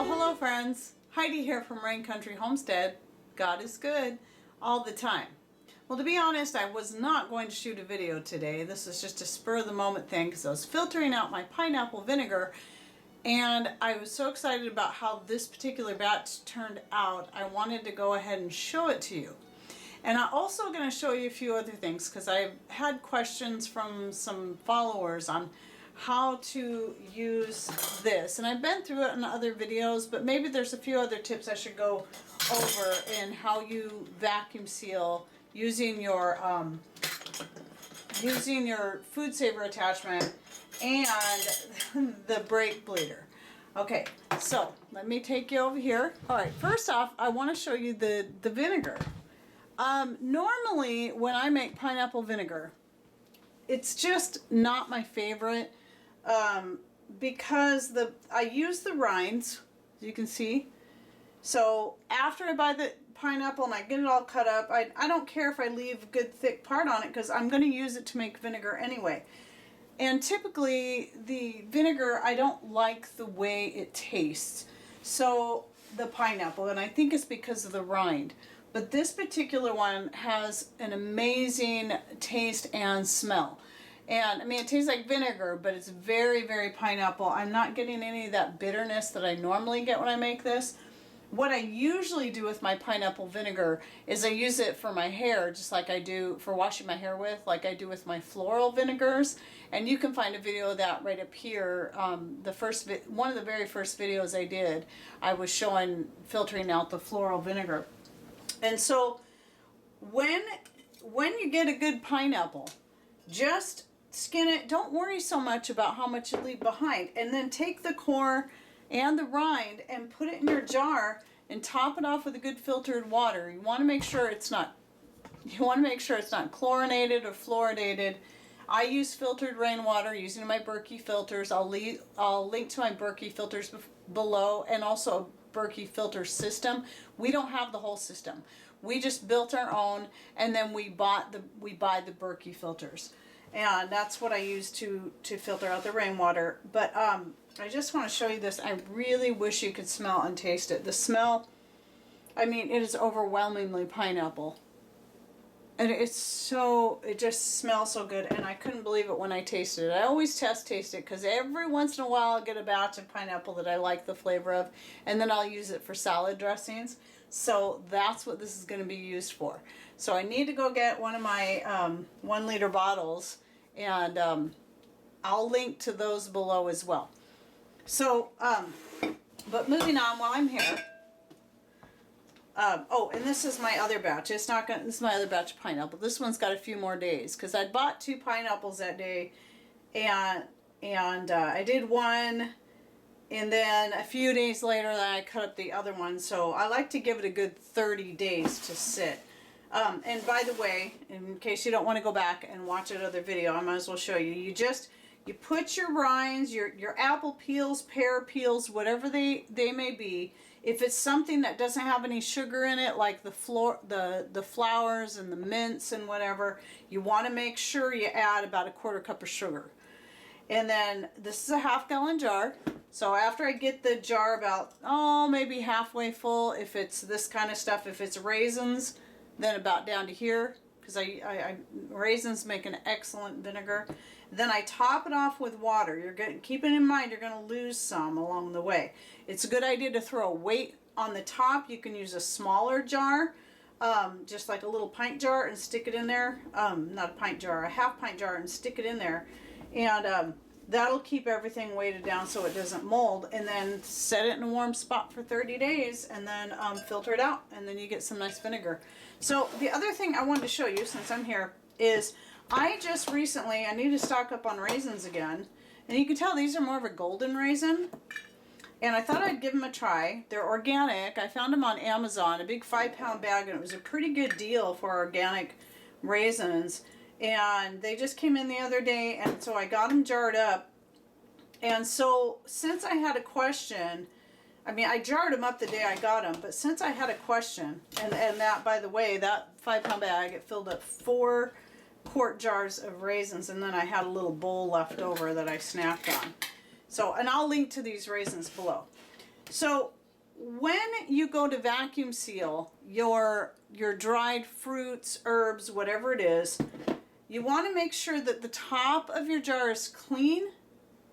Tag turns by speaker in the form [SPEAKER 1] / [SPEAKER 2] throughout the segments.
[SPEAKER 1] Well, hello friends. Heidi here from Rain Country Homestead. God is good all the time. Well, to be honest, I was not going to shoot a video today. This is just a spur of the moment thing because I was filtering out my pineapple vinegar and I was so excited about how this particular batch turned out. I wanted to go ahead and show it to you. And I'm also going to show you a few other things because I've had questions from some followers on how to use this, and I've been through it in other videos, but maybe there's a few other tips I should go over in how you vacuum seal using your food saver attachment and the brake bleeder. Okay, so let me take you over here. All right, first off, I want to show you the vinegar. Normally when I make pineapple vinegar, it's just not my favorite because I use the rinds, as you can see. So after I buy the pineapple and I get it all cut up, I don't care if I leave a good thick part on it because I'm going to use it to make vinegar anyway. And typically the vinegar, I don't like the way it tastes. So the pineapple, and I think it's because of the rind. But this particular one has an amazing taste and smell. And I mean, it tastes like vinegar, but it's very, very pineapple. I'm not getting any of that bitterness that I normally get when I make this. What I usually do with my pineapple vinegar is I use it for my hair, just like I do for washing my hair with, like I do with my floral vinegars. And you can find a video of that right up here. One of the very first videos I did, I was showing filtering out the floral vinegar. And so when you get a good pineapple, just skin it. Don't worry so much about how much you leave behind. And then take the core and the rind and put it in your jar and top it off with a good filtered water. You want to make sure it's not chlorinated or fluoridated. I use filtered rainwater using my Berkey filters. I'll link to my Berkey filters below, and also a Berkey filter system. We don't have the whole system. We just built our own, and then we buy the Berkey filters. And that's what I use to filter out the rainwater. But I just want to show you this. I really wish you could smell and taste it. The smell, I mean, it is overwhelmingly pineapple. And it just smells so good. And I couldn't believe it when I tasted it. I always taste it because every once in a while I'll get a batch of pineapple that I like the flavor of. And then I'll use it for salad dressings. So that's what this is going to be used for. So I need to go get one of my 1 liter bottles, and I'll link to those below as well. So, but moving on while I'm here. Oh, and this is my other batch. This is my other batch of pineapple. This one's got a few more days because I bought 2 pineapples that day, and I did one. And then a few days later, I cut up the other one. So I like to give it a good 30 days to sit. And by the way, in case you don't want to go back and watch another video, I might as well show you. You put your rinds, your apple peels, pear peels, whatever they may be. If it's something that doesn't have any sugar in it, like the flowers and the mints and whatever, you want to make sure you add about 1/4 cup of sugar. And then this is a 1/2 gallon jar. So after I get the jar about, maybe halfway full, if it's this kind of stuff, if it's raisins, then about down to here, because raisins make an excellent vinegar. Then I top it off with water. Keep it in mind, you're going to lose some along the way. It's a good idea to throw a weight on the top. You can use a smaller jar, just like a little pint jar, and stick it in there. Not a pint jar, a 1/2 pint jar, and stick it in there. And that'll keep everything weighted down so it doesn't mold. And then set it in a warm spot for 30 days and then filter it out. And then you get some nice vinegar. So the other thing I wanted to show you since I'm here is I just recently, I need to stock up on raisins again. And you can tell these are more of a golden raisin. And I thought I'd give them a try. They're organic. I found them on Amazon, a big 5-pound bag, and it was a pretty good deal for organic raisins. And they just came in the other day, and so I got them jarred up. And so since I had a question, I mean, I jarred them up the day I got them, but since I had a question, and that, by the way, that 5-pound bag, it filled up 4 quart jars of raisins, and then I had a little bowl left over that I snacked on. So, and I'll link to these raisins below. So when you go to vacuum seal your dried fruits, herbs, whatever it is, you want to make sure that the top of your jar is clean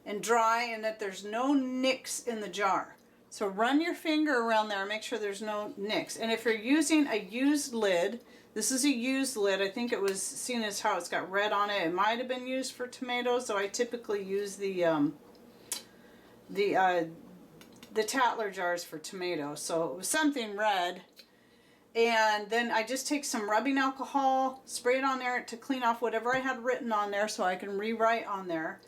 [SPEAKER 1] and dry and that there's no nicks in the jar. So run your finger around there and make sure there's no nicks. And if you're using a used lid, this is a used lid. I think it was seen as how it's got red on it. It might have been used for tomatoes, so I typically use the Tatler jars for tomatoes. So it was something red. And then I just take some rubbing alcohol, spray it on there to clean off whatever I had written on there so I can rewrite on there.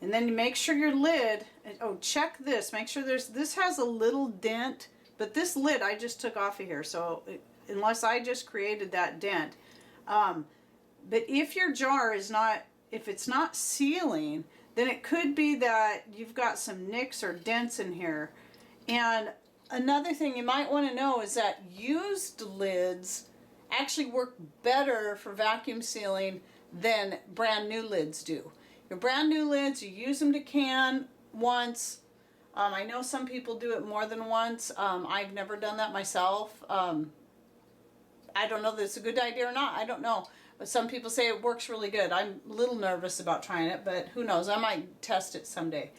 [SPEAKER 1] And then you make sure your lid, oh, check this, make sure this has a little dent, but this lid I just took off of here, so unless I just created that dent. But if your jar is not, if it's not sealing, then it could be that you've got some nicks or dents in here. And another thing you might want to know is that used lids actually work better for vacuum sealing than brand new lids do. Your brand new lids, you use them to can once. I know some people do it more than once. I've never done that myself. I don't know if it's a good idea or not. I don't know. But some people say it works really good. I'm a little nervous about trying it, but who knows? I might test it someday.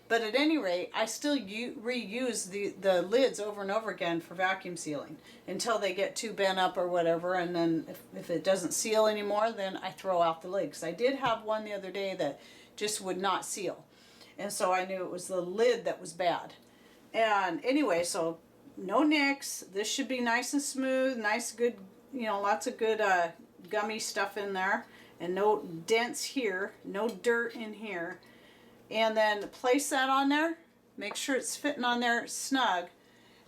[SPEAKER 1] But at any rate, I still reuse the lids over and over again for vacuum sealing until they get too bent up or whatever. And then if it doesn't seal anymore, then I throw out the lid. 'Cause I did have one the other day that just would not seal. And so I knew it was the lid that was bad. And anyway, so no nicks. This should be nice and smooth, nice, good, lots of good gummy stuff in there. And no dents here, no dirt in here. And then place that on there. Make sure it's fitting on there snug.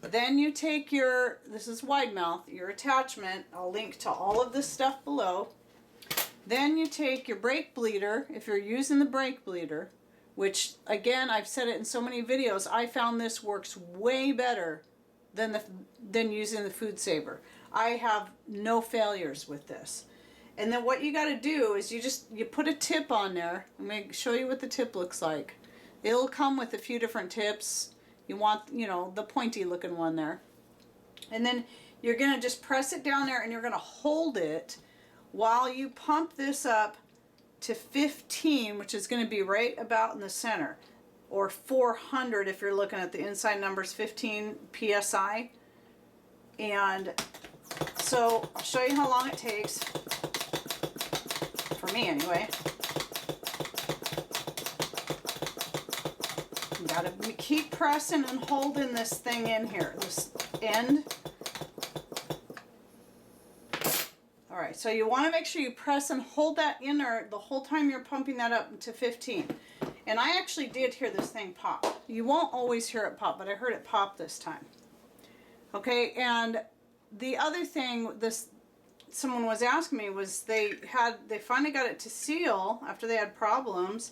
[SPEAKER 1] Then you take this is wide mouth, your attachment. I'll link to all of this stuff below. Then you take your brake bleeder, if you're using the brake bleeder, which again, I've said it in so many videos, I found this works way better than using the food saver. I have no failures with this. And then what you got to do is you put a tip on there. I'm going to show you what the tip looks like. It'll come with a few different tips. You want, the pointy looking one there. And then you're going to just press it down there and you're going to hold it while you pump this up to 15, which is going to be right about in the center. Or 400 if you're looking at the inside numbers, 15 PSI. And so I'll show you how long it takes. For me anyway. You gotta keep pressing and holding this thing in here, this end. Alright, so you want to make sure you press and hold that in there the whole time you're pumping that up to 15. And I actually did hear this thing pop. You won't always hear it pop, but I heard it pop this time. Okay, and the other thing someone was asking me was they finally got it to seal after they had problems,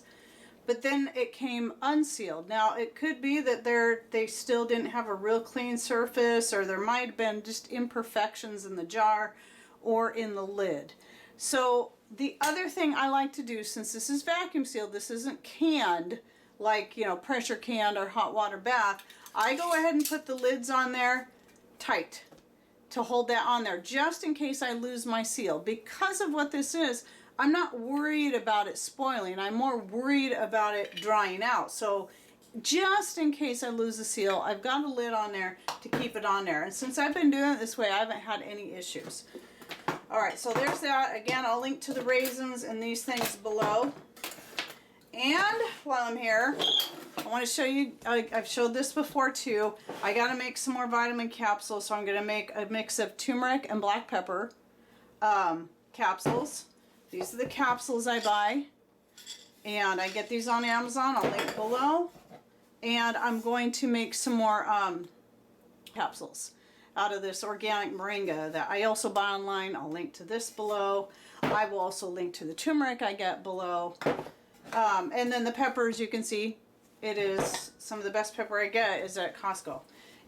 [SPEAKER 1] but then it came unsealed. Now it could be that they still didn't have a real clean surface, or there might have been just imperfections in the jar or in the lid. So the other thing I like to do, since this is vacuum sealed, this isn't canned like pressure canned or hot water bath, I go ahead and put the lids on there tight to hold that on there just in case I lose my seal. Because of what this is, I'm not worried about it spoiling. I'm more worried about it drying out. So just in case I lose the seal, I've got a lid on there to keep it on there. And since I've been doing it this way, I haven't had any issues. Alright, so there's that. Again, I'll link to the raisins and these things below. And while I'm here, I want to show you, I've showed this before too, I got to make some more vitamin capsules, so I'm going to make a mix of turmeric and black pepper capsules. These are the capsules I buy, and I get these on Amazon, I'll link below. And I'm going to make some more capsules out of this organic moringa that I also buy online. I'll link to this below. I will also link to the turmeric I get below. And then the peppers, you can see, it is some of the best pepper I get is at Costco.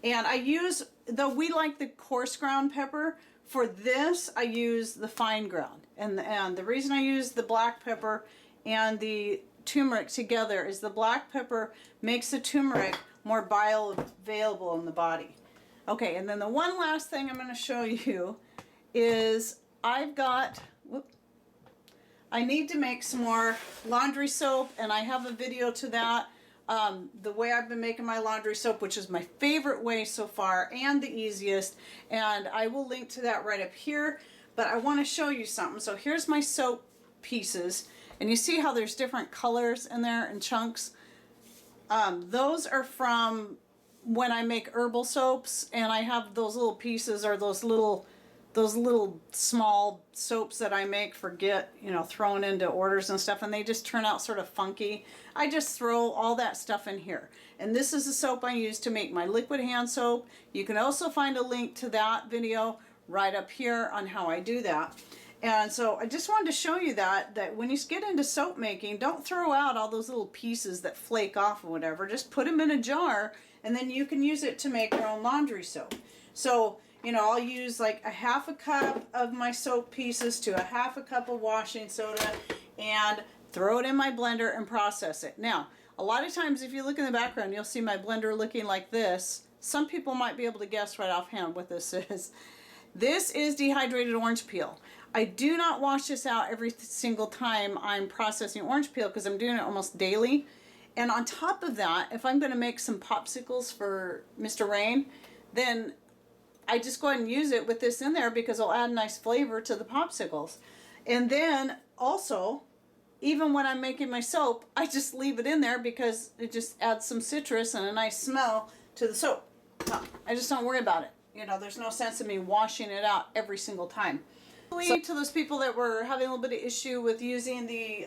[SPEAKER 1] And I use, though we like the coarse ground pepper, for this I use the fine ground. And the reason I use the black pepper and the turmeric together is the black pepper makes the turmeric more bioavailable in the body. Okay, and then the one last thing I'm going to show you is I've got, I need to make some more laundry soap, and I have a video to that. The way I've been making my laundry soap, which is my favorite way so far and the easiest, and I will link to that right up here. But I want to show you something. So here's my soap pieces, and you see how there's different colors in there and chunks. Those are from when I make herbal soaps, and I have those little pieces, or those little small soaps that I make for thrown into orders and stuff, and they just turn out sort of funky. I just throw all that stuff in here. And this is the soap I use to make my liquid hand soap. You can also find a link to that video right up here on how I do that. And so I just wanted to show you that when you get into soap making, don't throw out all those little pieces that flake off or whatever. Just put them in a jar, and then you can use it to make your own laundry soap. So, I'll use like a half a cup of my soap pieces to a half a cup of washing soda and throw it in my blender and process it. Now, a lot of times if you look in the background, you'll see my blender looking like this. Some people might be able to guess right offhand what this is. This is dehydrated orange peel. I do not wash this out every single time I'm processing orange peel because I'm doing it almost daily. And on top of that, if I'm going to make some popsicles for Mr. Rain, then I just go ahead and use it with this in there because it'll add a nice flavor to the popsicles. And then also, even when I'm making my soap, I just leave it in there because it just adds some citrus and a nice smell to the soap. No, I just don't worry about it. There's no sense in me washing it out every single time. So, to those people that were having a little bit of issue with using the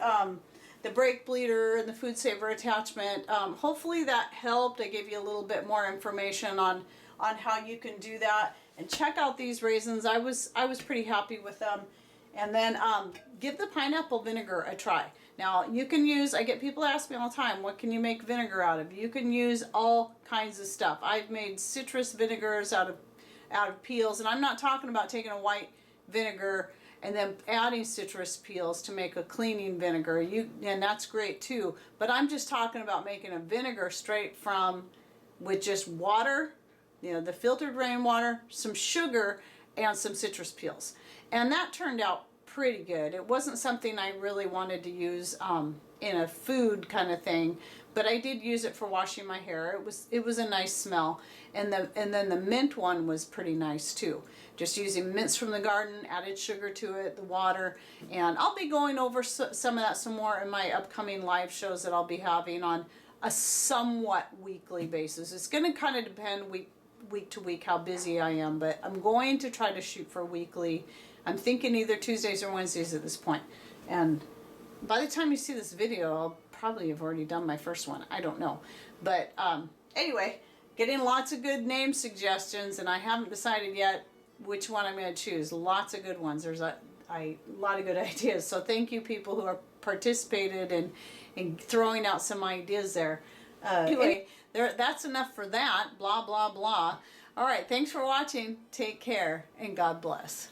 [SPEAKER 1] brake bleeder and the food saver attachment, hopefully that helped. I gave you a little bit more information on how you can do that. And check out these raisins. I was pretty happy with them. And then give the pineapple vinegar a try. Now you can use, I get people ask me all the time, what can you make vinegar out of? You can use all kinds of stuff. I've made citrus vinegars out of peels, and I'm not talking about taking a white vinegar and then adding citrus peels to make a cleaning vinegar. And that's great too. But I'm just talking about making a vinegar straight from, with just water, the filtered rainwater, some sugar, and some citrus peels. And that turned out pretty good. It wasn't something I really wanted to use in a food kind of thing, but I did use it for washing my hair. It was a nice smell, and then the mint one was pretty nice too. Just using mints from the garden, added sugar to it, the water, and I'll be going over some of that some more in my upcoming live shows that I'll be having on a somewhat weekly basis. It's going to kind of depend week to week how busy I am, but I'm going to try to shoot for weekly. I'm thinking either Tuesdays or Wednesdays at this point. And by the time you see this video, I'll probably have already done my first one. I don't know. But anyway, getting lots of good name suggestions, and I haven't decided yet which one I'm going to choose. Lots of good ones. There's a lot of good ideas. So thank you people who are participated in throwing out some ideas there. Anyway, that's enough for that. Blah, blah, blah. All right. Thanks for watching. Take care, and God bless.